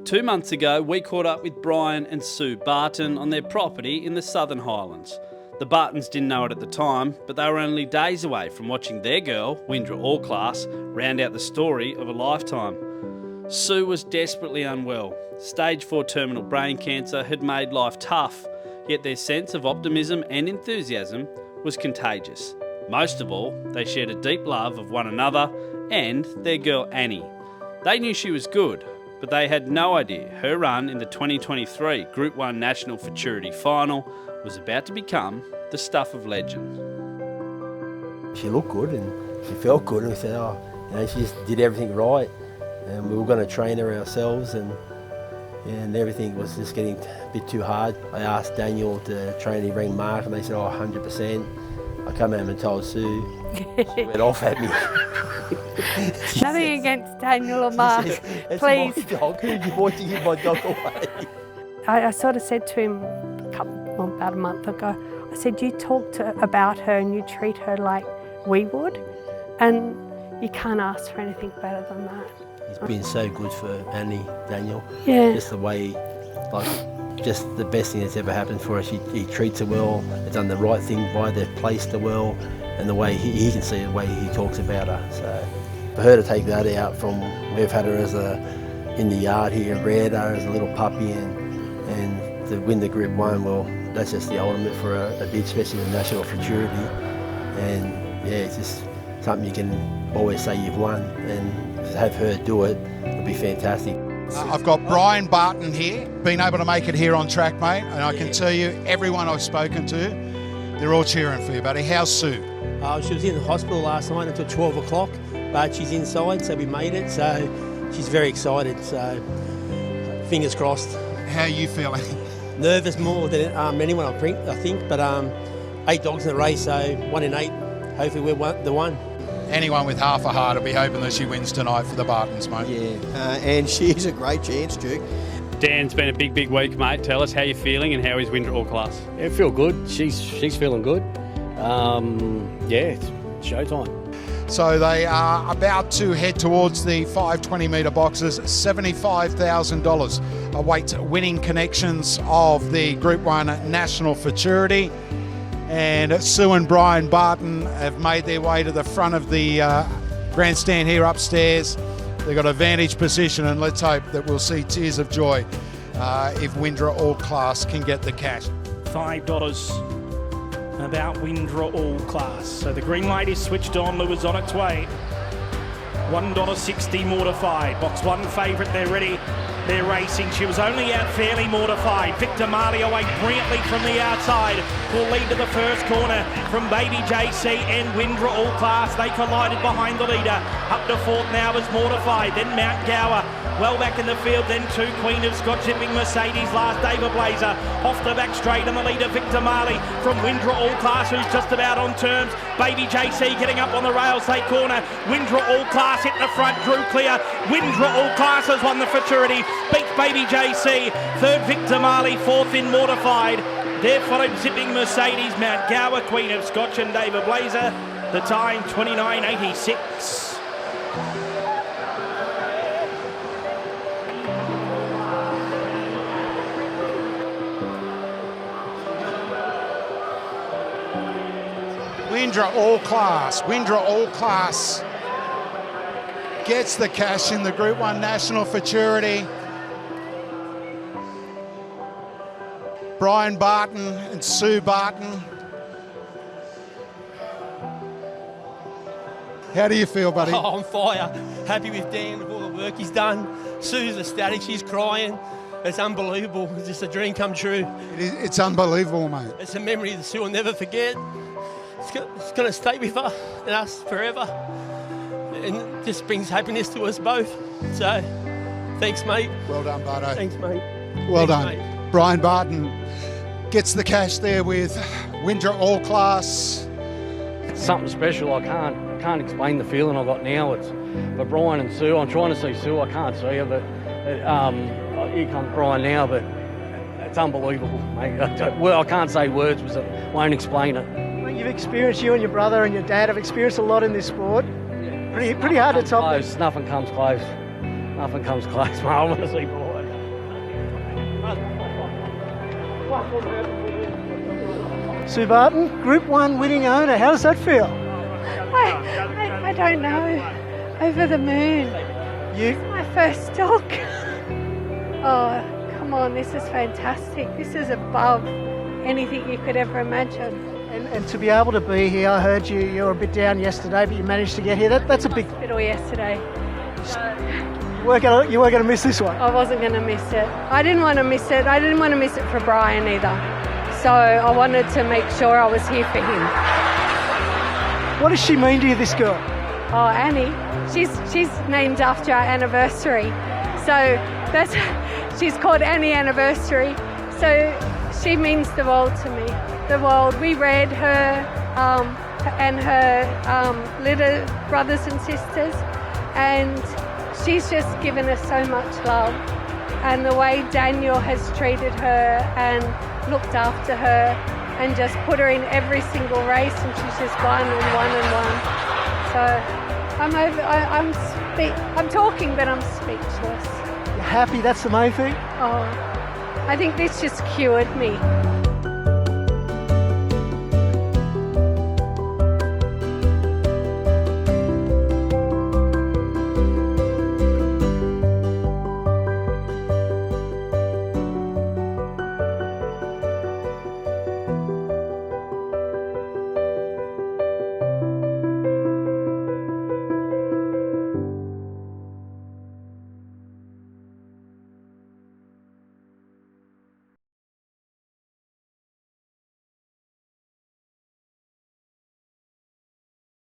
2 months ago, we caught up with Brian and Sue Barton on their property in the Southern Highlands. The Bartons didn't know it at the time, but they were only days away from watching their girl, Wyndra All Class, round out the story of a lifetime. Sue was desperately unwell. Stage 4 terminal brain cancer had made life tough, yet their sense of optimism and enthusiasm was contagious. Most of all, they shared a deep love of one another and their girl Annie. They knew she was good, but they had no idea her run in the 2023 Group 1 National Futurity final was about to become the stuff of legend. She looked good and she felt good, and we said, she just did everything right, and we were going to train her ourselves, and everything was just getting a bit too hard. I asked Daniel to train, he rang Mark, and they said, 100%. I come home and told Sue, she went off at me. Nothing against Daniel or Mark, please. My dog. Who did you want to give my dog away? I sort of said to him about a month ago, I said, you talk about her and you treat her like we would, and you can't ask for anything better than that. He's been so good for Annie, Daniel. Yeah. Just the way, just the best thing that's ever happened for us. He treats her well, has done the right thing by her, placed her well, and the way he can see the way he talks about her. So for her to take that out from, we've had her in the yard here, reared her as a little puppy, and to win the Group 1, well, that's just the ultimate for a bid, especially in National Futurity. And yeah, it's just something you can always say you've won, and to have her do it would be fantastic. I've got Brian Barton here, been able to make it here on track, mate, and I can tell you, everyone I've spoken to, they're all cheering for you, buddy. How's Sue? She was in the hospital last night until 12 o'clock, but she's inside, so we made it, so she's very excited, so fingers crossed. How are you feeling? Nervous more than anyone, I think, but 8 dogs in the race, so 1 in 8, hopefully we're the one. Anyone with half a heart will be hoping that she wins tonight for the Bartons, mate. Yeah, and she's a great chance, Duke. Dan, it's been a big week, mate. Tell us how you're feeling and how is Wyndra All Class? Yeah, I feel good. She's feeling good. It's showtime. So they are about to head towards the 520 metre boxes. $75,000 await winning connections of the Group 1 National Futurity. And Sue and Brian Barton have made their way to the front of the grandstand here upstairs. They've got a vantage position, and let's hope that we'll see tears of joy if Wyndra All Class can get the cash. $5 about Wyndra All Class. So the green light is switched on, Lure is on its way. $1.60 mortified. Box 1 favourite, they're ready. They're racing. She was only out fairly mortified. Victor Marley away brilliantly from the outside. Will lead to the first corner from Baby JC and Wyndra All Class. They collided behind the leader. Up to fourth now is mortified. Then Mount Gower. Well back in the field, then 2 Queen of Scots Zipping Mercedes, last David Blazer. Off the back straight, and the leader Victor Marley from Wyndra All Class, who's just about on terms. Baby JC getting up on the rails, late corner. Wyndra All Class hit the front, drew clear. Wyndra All Class has won the Futurity, beats Baby JC. Third Victor Marley, fourth in Mortified. There followed Zipping Mercedes, Mount Gower, Queen of Scotch and David Blazer. The time 29.86. Wyndra All Class. Wyndra All Class gets the cash in the Group 1 National Futurity. Brian Barton and Sue Barton. How do you feel, buddy? Oh, on fire. Happy with Dan, with all the work he's done. Sue's ecstatic, she's crying. It's unbelievable. It's just a dream come true. It's unbelievable, mate. It's a memory that Sue will never forget. It's going to stay with her and us forever, and it just brings happiness to us both. So, thanks, mate. Well done, Barto. Thanks, mate. Well Thanks, done. Mate. Brian Barton gets the cash there with Wyndra All Class. It's something special. I can't explain the feeling I got now. It's for Brian and Sue. I'm trying to see Sue. I can't see her, but here comes Brian now. But it's unbelievable, mate. I can't say words because I won't explain it. You've experienced, you and your brother and your dad have experienced a lot in this sport. Pretty hard to top. Nothing comes close. Nothing comes close, mate. I want to see Brian. Sue Barton, Group 1 winning owner. How does that feel? I don't know. Over the moon. You? My first dog. Oh, come on, this is fantastic. This is above anything you could ever imagine. And to be able to be here, I heard you were a bit down yesterday, but you managed to get here. That's a big... Hospital yesterday. You weren't going to miss this one? I wasn't going to miss it. I didn't want to miss it. I didn't want to miss it for Brian either. So I wanted to make sure I was here for him. What does she mean to you, this girl? Oh, Annie. She's named after our anniversary. So she's called Annie Anniversary. So she means the world to me. The world. We read her and her little brothers and sisters, and she's just given us so much love. And the way Daniel has treated her and looked after her and just put her in every single race, and she's just won and won and won. So I'm talking, but I'm speechless. You're happy, that's the main thing? Oh, I think this just cured me.